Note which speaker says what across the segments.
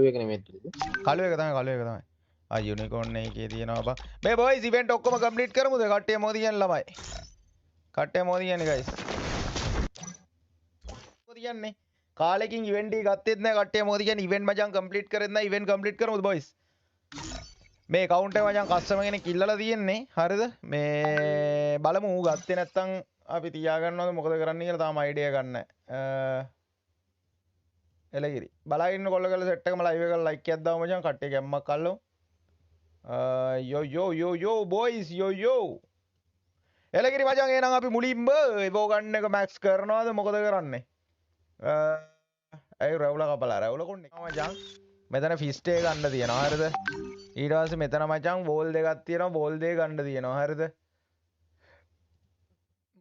Speaker 1: එක නෙමෙයි
Speaker 2: කළු එක තමයි. ආ යුනිකෝර්න් එකේ තියෙනවා බං. මේ බොයිස් ඉවෙන්ට් ඔක්කොම කම්ප්ලීට් කරමුද? කට්ටිය මොකද කියන්නේ ළමයි? කට්ටිය මොකද කියන්නේ ගයිස්? මොකද කියන්නේ? කාලෙකින් ඉවෙන්ට් එක ගත්තෙත් නැහැ කට්ටිය මොකද කියන්නේ? ඉවෙන්ට් මචං කම්ප්ලීට් කරෙත් නැහැ. ඉවෙන්ට් කම්ප්ලීට් කරමුද බොයිස්? මේ account එක මචං කස්ටමර් කෙනෙක් ඉල්ලලා තියෙන්නේ. හරිද? මේ බලමු ඌ ගත්තේ නැත්තම් අපි තියාගන්නවද මොකද කරන්න කියලා තාම අයිඩියා ගන්න නැහැ. එලගිරි බලන්න කොල්ල කල සෙට් එකම ලයිව් එකක් ලයික් එකක් දාමු මචං කට්ටිය ගැම්මක් අල්ලමු. යෝ බොයිස් යෝ එලගිරි මචං එහෙනම් අපි මුලින්ම එවෝ ගන්න එක මැක්ස් කරනවද මොකද කරන්නේ? ඇයි රැවුල කපලා රැවුල කොන්නේ මචං මෙතන ෆිස් ටේ ගන්න තියෙනවා හරිද? ඊට පස්සේ මෙතන මචං වෝල් දෙකක් තියෙනවා වෝල් දෙක ගන්න තියෙනවා හරිද?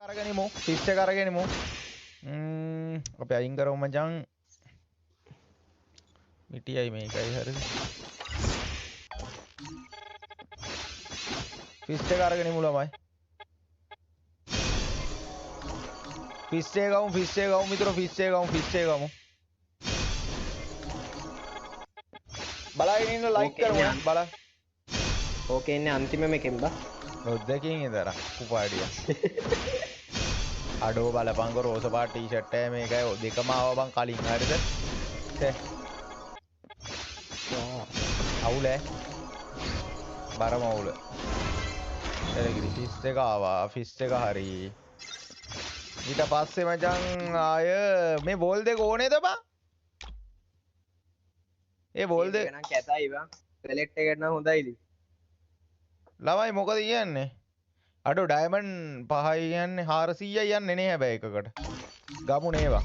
Speaker 2: අරගෙනමු ෆිස් එක අරගෙනමු. අපි අයින් කරමු මචං මිටියයි මේකයි හරිද? ෆිස් එක අරගෙනමු ළමයි. ෆිස් එක ගමු මිතුරෝ ෆිස් එක ගමු. බලන්න ඉන්න ලයික් කරමු බල.
Speaker 1: ඕකේ ඉන්නේ අන්තිමම එකෙන් බා.
Speaker 2: නොදකින් ඉදර කුපාඩිය. අඩෝ බලපංකො රෝස පාට ටී-ෂර්ට් එක මේකයි දෙකම ආවා බං කලින් හරිද? අවුල බරම අවුල. එලගිරි ෆිස් එක ආවා ෆිස් එක හරි. ඊට පස්සේ මචං ආය මේ බෝල් දෙක ඕනේද බං? ඒ බෝල් දෙක
Speaker 1: නම් කැතයි බං. සෙලෙක්ට් එකට නම් හොඳයිලි.
Speaker 2: ළමයි මොකද කියන්නේ? අඩෝ ඩයමන්ඩ් 5යි කියන්නේ 400යි යන්නේ නේ හැබැයි එකකට. ගමු නේවා.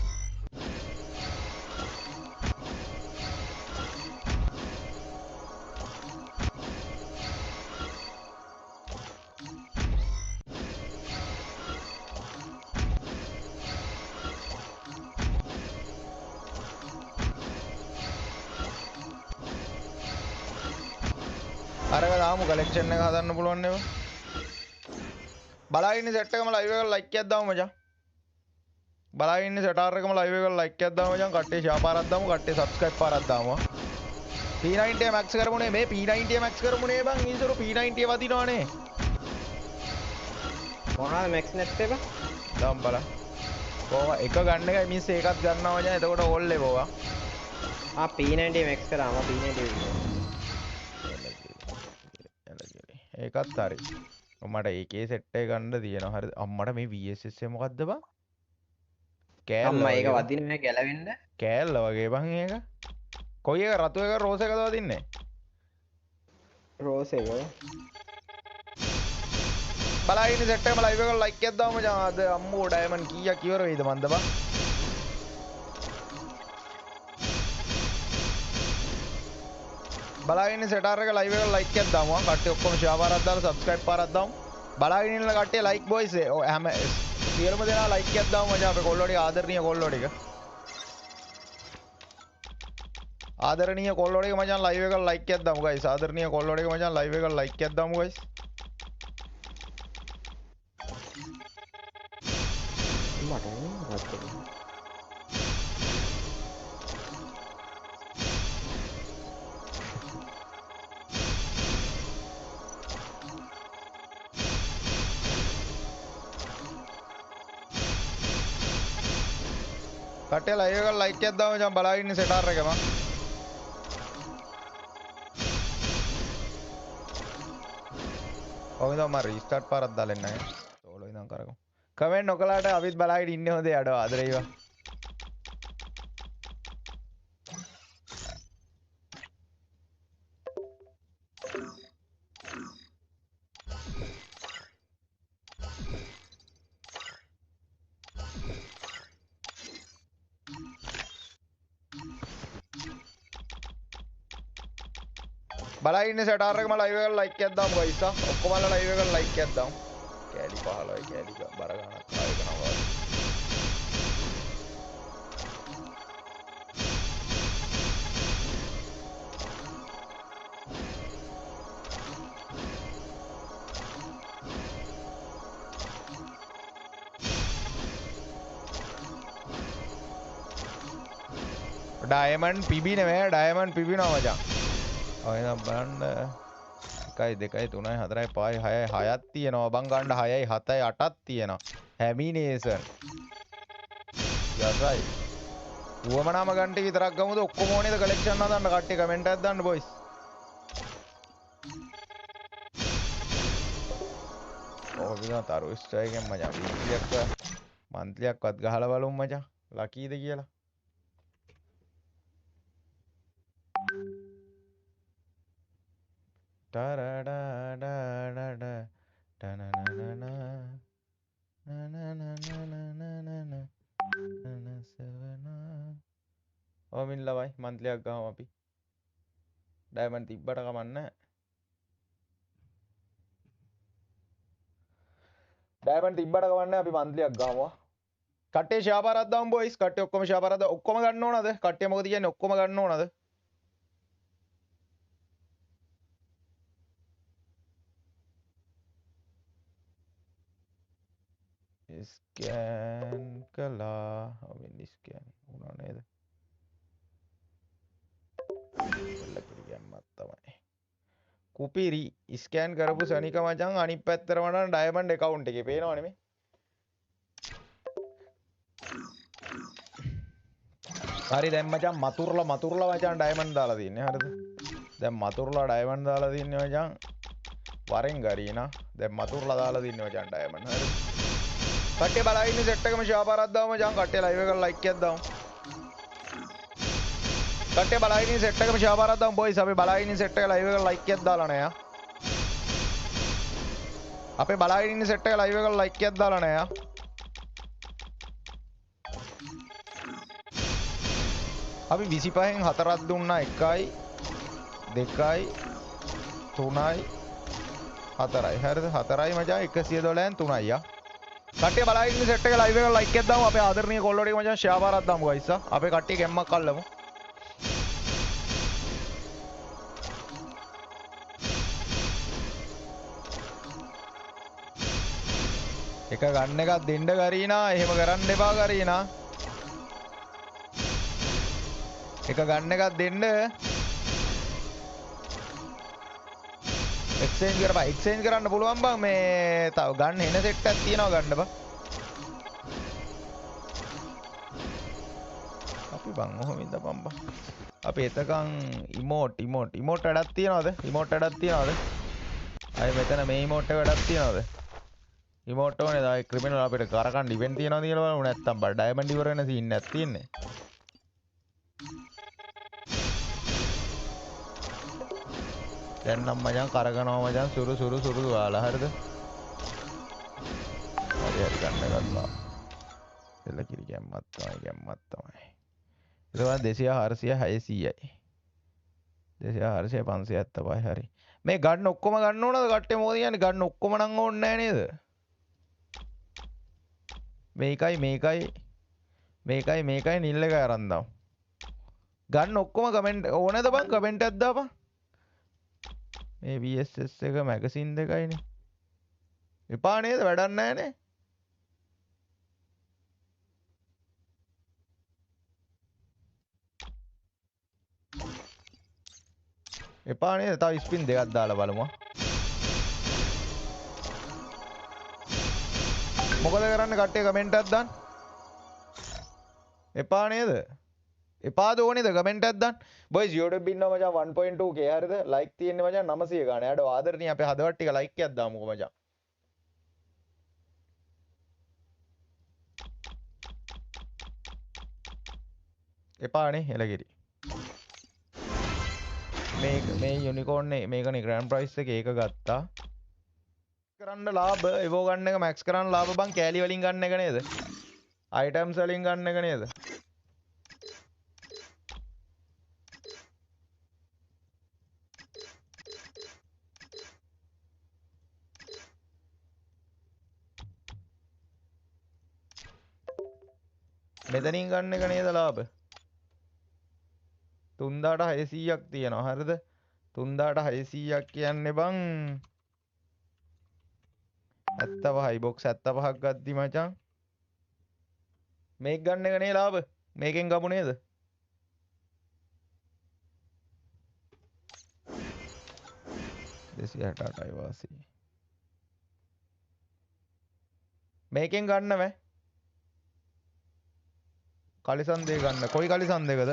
Speaker 2: අරක දාමු කලෙක්ෂන් එක හදන්න පුළුවන් නේ. බලලා ඉන්න සෙට් එකම ලයිව් එකට ලයික් එකක් දාමු මචං. බලලා ඉන්න සෙටාර් එකම ලයිව් එකට ලයික් එකක් දාමු මචං. කට්ටිය ෂෙයා පාරක් දාමු. කට්ටිය සබ්ස්ක්‍රයිබ් පාරක් දාමු. P90 මැක්ස් කරමුනේ මේ P90 මැක්ස් කරමුනේ බං. ඊසරු P90 වදිනවනේ.
Speaker 1: මොනවාද මැක්ස් නැත්තේ බං?
Speaker 2: දාමු බලන්න. කොහොම එක ගන්න එකයි මිස් ඒකත් ගන්නවා මචං. එතකොට ඕල් ලෙවවා.
Speaker 1: P90 මැක්ස් කරාම P90
Speaker 2: ඒකත් හරි. මට ඒකේ සෙට් එක ගන්න තියෙනවා. හරිද? අම්මට මේ VSS එක මොකද්ද බං? කෑල්ල
Speaker 1: අම්මා ඒක
Speaker 2: වගේ.
Speaker 1: වදින්න නෑ ගැලවෙන්න.
Speaker 2: කෑල්ල වගේ බං ඒක. කොයි එක රතු එක රෝස එකද වදින්නේ?
Speaker 1: රෝස් එක.
Speaker 2: බලලා ඉන්න සෙට් එකම ලයිව් එකට ලයික් එකක් දාමු මචං. අද අම්මෝ ඩයමන්ඩ් කීයක් ඉවර වෙයිද මන්ද බං? බලාගෙන ඉන්න සෙටාර් එක ලයිව් එකට ලයික් එකක් දාමු. කට්ටිය ඔක්කොම ෂෙයා පාරක් දාලා සබ්ස්ක්‍රයිබ් පාරක් දාමු. බලාගෙන ඉන්න කට්ටිය ලයික් බොයිස් හැම සියලුම දෙනා ලයික් එකක් දාමු මචං. අපේ කොල්ලෝ ටික ආදරණීය කොල්ලෝ ටික. ආදරණීය කොල්ලෝ ටික මචං ලයිව් එකට ලයික් එකක් දාමු ගයිස්. ආදරණීය කොල්ලෝ ටික මචං ලයිව් එකට ලයික් එකක් දාමු ගයිස්. කට්ටිය ලයිව් එකට ලයික් එකක් දාමු මචං. බලාගෙන ඉන්න සෙටාර් එකම. ඔය ඉඳන් මම රීස්ටාර්ට් පාරක් දාලා එන්න ඈ. සෝලෝ ඉඳන් කරගමු. කමෙන්ට් නොකලාට අපිත් බලාගෙන ඉන්නේ හොඳේ අඩෝ ආදරේවා. බලාගෙන ඉන්න සෙටාර් එකම ලයිව් එකට ලයික් එකක් දාමු ගයිස්. ඔක්කොමලා ලයිව් එකට ලයික් එකක් දාමු. කෑලි 15යි කෑලි බර ගන්නක් ආයෙක නවල. ඩයමන්ඩ් පිබිනේ මේ ඩයමන්ඩ් පිබිනවා මචං. ඔය නම් බලන්න 1 2 3 4 5 6 6ක් තියෙනවා බං ගන්න 6යි 7යි 8ක් තියෙනවා. හැමිනේෂන්. යසයි. උවමනාම ගන්න ටික විතරක් ගමුද ඔක්කොම ඕනේද කලෙක්ෂන් හදන්න කට්ටිය කමෙන්ට් එකක් දාන්න බොයිස්. ඔය විදිහට තරු ස්ට්‍රයිකෙන් මචං මන්ත්ලියක්වත් ගහලා බලමු මචං ලකීද කියලා. ටරඩඩඩඩ ටනනනන නනනනනනනන නනසවන ඔමින් ලවයි මන්ත්ලියක් ගහමු අපි. ඩයමන්ඩ් තිබ්බට කමන්නේ. ඩයමන්ඩ් තිබ්බට කමන්නේ අපි මන්ත්ලියක් ගහමු. කට්ටිය ෂෙයා පාරක් දාමු බොයිස්. කට්ටිය ඔක්කොම ෂෙයා පාරක් දාමු. ඔක්කොම ගන්න ඕනද? කට්ටිය මොකද කියන්නේ? ඔක්කොම ගන්න ඕනද? ස්කෑන් කළා. ඔමින් ස්කෑන් වුණා නේද? එල්ලකිරි ගැම්මක් තමයි. කුපිරි ස්කෑන් කරපු සනික මචං අනිත් පැත්තට වඩා ඩයමන්ඩ් account එකේ පේනවනේ මේ. හරි දැන් මචං මතුරුලා මචං ඩයමන්ඩ් දාලා තින්නේ හරිද? දැන් මතුරුලා ඩයමන්ඩ් දාලා තින්නේ මචං. වරෙන් ගරීනා. දැන් මතුරුලා දාලා තින්නේ මචං ඩයමන්ඩ් හරිද? කට්ටිය බලලා ඉන්නේ සෙට් එකම ෂෙයා පාරක් දාමු මචං. කට්ටිය ලයිව් එකට ලයික් එකක් දාමු. කට්ටිය බලලා ඉන්නේ සෙට් එකම ෂෙයා පාරක් දාමු බොයිස්. අපි බලලා ඉන්නේ සෙට් එක ලයිව් එකට ලයික් එකක් දාලා නෑ. අපේ බලලා ඉන්නේ සෙට් එක ලයිව් එකට ලයික් එකක් දාලා නෑ. අපි 25න් 4ක් දුන්නා 1යි 2යි 3යි 4යි හරිද 4යි මචං 112න් 3යි යා. කට්ටිය බලලා ඉන්නේ සෙට් එක ලයිව් එකට ලයික් එකක් දාමු. අපේ ආදරණීය කොල්ලෝ ටික මචං ෂෙයා පාරක් දාමු ගයිස්. අපේ කට්ටිය ගැම්මක් අල්ලමු. එක ගන්න එකක් දෙන්න කරීනා. එහෙම කරන්න එපා කරීනා. එක ගන්න එකක් දෙන්න. එක්ස්චේන්ජ් කරපන්. එක්ස්චේන්ජ් කරන්න පුළුවන් බං මේ තව ගන්න එන සෙට් එකක් තියෙනවා ගන්න බං. අපි බං ඔහොම ඉඳපන් බං. අපි එතකන් ඉමෝට් වැඩක් තියනවද? ඉමෝට් වැඩක් තියනවද? අය මෙතන මේ ඉමෝට් එක වැඩක් තියනවද? ඉමෝට් ඕනේ දායි ක්‍රිමිනල් අපිට කරකන් ඉවෙන්ට් තියනවද කියලා බලමු. නැත්තම් බල ඩයමන්ඩ් ඉවර වෙන සීන් එකක් තියෙන්නේ. දැන් නම් මචං කරකනවා මචං සුරු දාලා හරිද? හරි ගන්න ගත්තා. එල කිරි ගැම්මක් තමයි. ඊට පස්සේ 200 400 600යි. 200 400 575 හරි. මේ ගන්න ඔක්කොම ගන්න ඕනද කට්ටිය මොකද කියන්නේ? ගන්න ඔක්කොම නම් ඕනේ නැහැ නේද? මේකයි නිල් එක අරන් දාමු. ගන්න ඔක්කොම කමෙන්ට් ඕනද බං? කමෙන්ට් එකක් දාපන්. මේ VSS එක මැගසින් දෙකයිනේ. එපා නේද? වැඩක් නැහැනේ. එපා නේද? තව ස්පින් දෙකක් දාලා බලමු. මොකද කරන්නේ කට්ටිය කමෙන්ට් එකක් දාන්න. එපා නේද? එපාද ඕනේද කමෙන්ට් එකක් දාන්න. බොයිස් YouTube ඉන්නවා මචං 1.2k හරිද? ලයික් තියෙන්නේ මචං 900 ගාන. යාඩෝ ආදරණීය අපේ හදවත් ටික ලයික් එකක් දාමුකෝ මචං. එපානේ එලගිරි. මේ යුනිකෝන් මේකනේ ග්‍රෑන්ඩ් ප්‍රයිස් එක ඒක ගත්තා. කරන්න ලාභ එවෝ ගන්න එක මැක්ස් කරන්න ලාභ බං කෑලි වලින් ගන්න එක නේද? අයිටම්ස් වලින් ගන්න එක නේද? මෙතනින් ගන්න එක නේද ලාභ? 3600ක් තියෙනවා හරිද? 3600ක් කියන්නේ බං 75යි බොක්ස් 75ක් ගද්දි මචං මේක ගන්න එක නේ ලාභ. මේකෙන් ගමු නේද? 268යි වාසි. මේකෙන් ගන්න බෑ. කලිසම් දෙක ගන්න. කොයි කලිසම් දෙකද?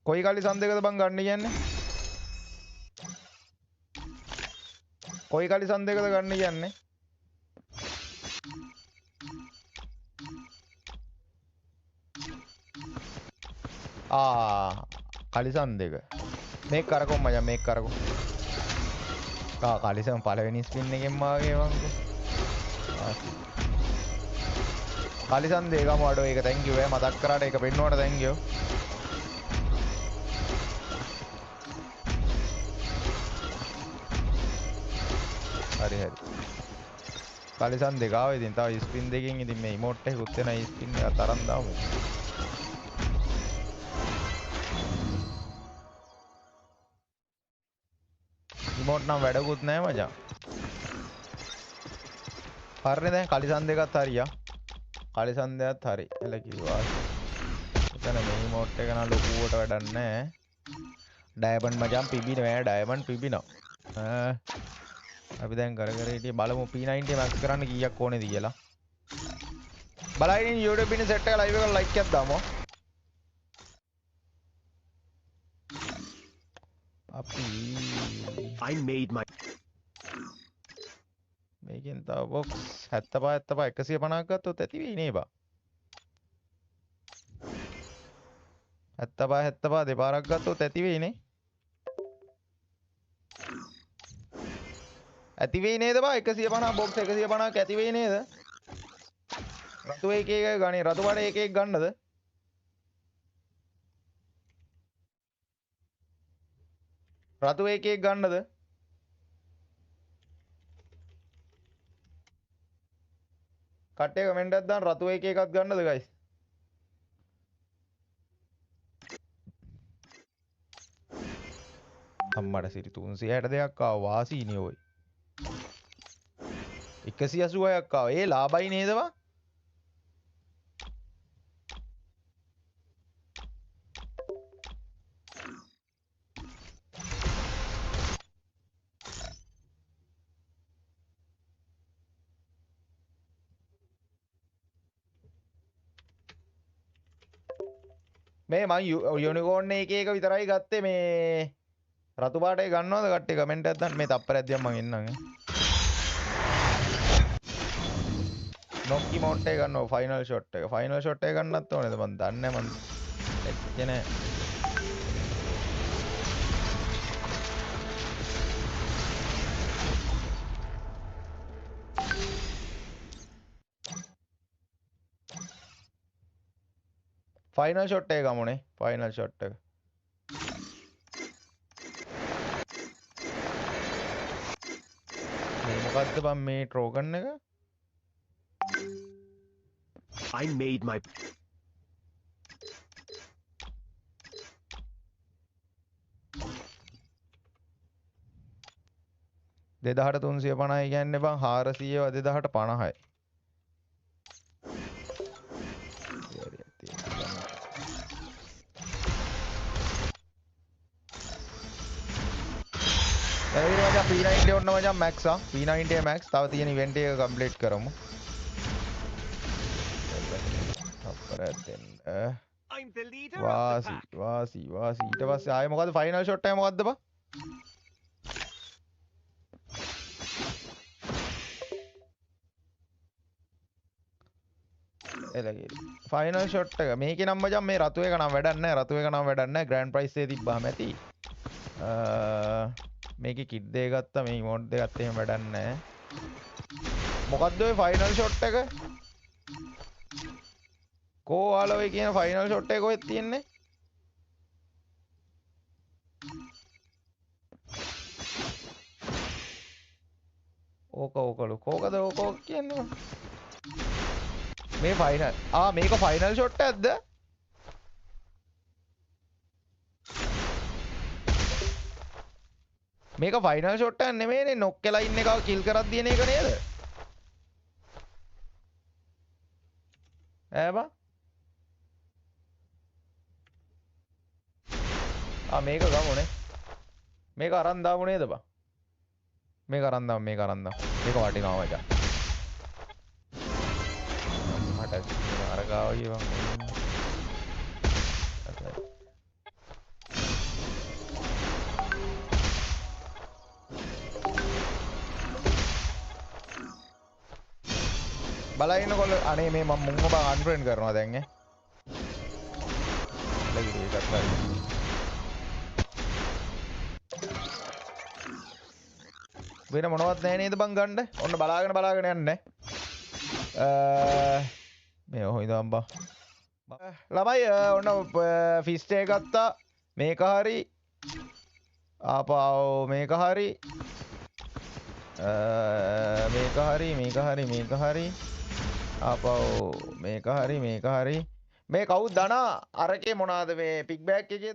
Speaker 2: කොයි කලිසම් දෙකද බං ගන්න කියන්නේ? කොයි කලිසම් දෙකද ගන්න කියන්නේ? කලිසම් දෙක. මේක කරකොම් මචං මේක කරකොම්. කලිසම් පළවෙනි ස්පින් එකෙන් මාගේ වංගෝ. කලිසම් දෙකම වඩෝ ඒක thank you මතක් කරාට ඒක පෙන්නුවට thank you. හරි හරි. කලිසම් දෙක ආවා ඉතින් තව ස්පින් දෙකකින් ඉතින් මේ ඉමෝට් එකකුත් එන ස්පින් එක තරම් දාමු. ඉමෝට් නම් වැඩකුත් නැහැ මචං. හරිනේ දැන් කලිසම් දෙකත් හරියා. කලිසම් දෙකත් හරි. එල කිව්වා. එතන මේ ඉමෝට් එක නම් ලොකුවට වැඩක් නැහැ. ඩයමන්ඩ් මචං පිබිනවා ඩයමන්ඩ් පිබිනවා. අපි දැන් කර හිටියේ බලමු P90 max කරන්න කීයක් ඕනේද කියලා. බලයින් YouTube ඉන්නේ සෙට් එක ලයිව් එක ලයික් එකක් දාමු. අපි
Speaker 3: I made my
Speaker 2: මේකෙන් තව box 75 150 ගත්තොත් ඇති වෙයි නේ බා. 75 දෙපාරක් ගත්තොත් ඇති වෙයි නේ. ඇති වෙයි නේද බා 150 box 150ක් ඇති වෙයි නේද? රතු එක එක ගණේ රතු බඩ එක එක ගන්නද? රතු එක එක ගන්නද? කට්ටිය කමෙන්ට් එකක් දාන්න රතු එක එකක් ගන්නද guys? අම්මට සිරි 362ක් ආව වාසීනේ ඔය. 186ක් ආව. ඒ ලාභයි නේද බා? මේ මං යුනිකෝර්න් එක එක විතරයි ගත්තේ මේ රතු පාටේ ගන්නවද කට්ටිය කමෙන්ට් එකක් දාන්න මේ තප්පරයක් දිහා මං එන්නම් නොක්කි මෝට් එක ගන්නවා ෆයිනල් ෂොට් එක ගන්නත් ඕනේද මං දන්නේ මං එක්කේ නෑ ෆයිනල් ෂොට් එක ගමුනේ ෆයිනල් ෂොට් එක මේ මොකද්ද බං මේ ට්‍රෝගන් එක
Speaker 3: I made my
Speaker 2: 2350 කියන්නේ බං 400 2050යි එවිට මචං P90 ඔන්න මචං max P90 max තව තියෙන ඉවෙන්ට් එක කම්ප්ලීට් කරමු අපරෙන්
Speaker 3: I'm the leader of the pack.
Speaker 2: වාසි ඊට පස්සේ ආයේ මොකද්ද ෆයිනල් ෂොට් එක මොකද්ද බං එලගිරි ෆයිනල් ෂොට් එක මේකේ නම් මචං මේ රතු එක නම් වැඩක් නැහැ ග්‍රෑන්ඩ් ප්‍රයිස් එකේ තිබ්බාම ඇති මේකේ කිට් දෙක ගත්තා මේ ඉමෝට් දෙක ගත්තා එහෙම වැඩක් නැහැ මොකද්ද ඔය ෆයිනල් ෂොට් එක කෝ ආලෝ ඔය කියන ෆයිනල් ෂොට් එක කොහෙද තියෙන්නේ ඕකලු කෝකද ඕක කියන්නේ මේ ෆයිනල් මේක ෆයිනල් ෂොට් එකක්ද මේක ෆයිනල් ෂොට් එකක් නෙමෙයිනේ නොක්කලා ඉන්න එකව කිල් කරක් දින එක නේද ඈ බා මේක ගමුනේ මේක අරන් දාමු නේද බං මේක අරන් දාමු මේක වටිනවා මචං මට අරගාව ගියවන් බලයින්නකොල්ල අනේ මේ මම මුංග බං අන්ෆ්‍රෙන්ඩ් කරනවා දැන් ඈ ලගිරි එකක් හරි වෙන මොනවත් නැහැ නේද බං ගන්න ඔන්න බලාගෙන යන්න මේ හොයිදාම් බං ළමයි ඔන්න ෆිස්ටේ ගත්තා මේක හරි ආපහු මේක හරි ආපහු මේක හරි මේ කවුද දනා අරකේ මොනවාද මේ පික් බෑග් එකේ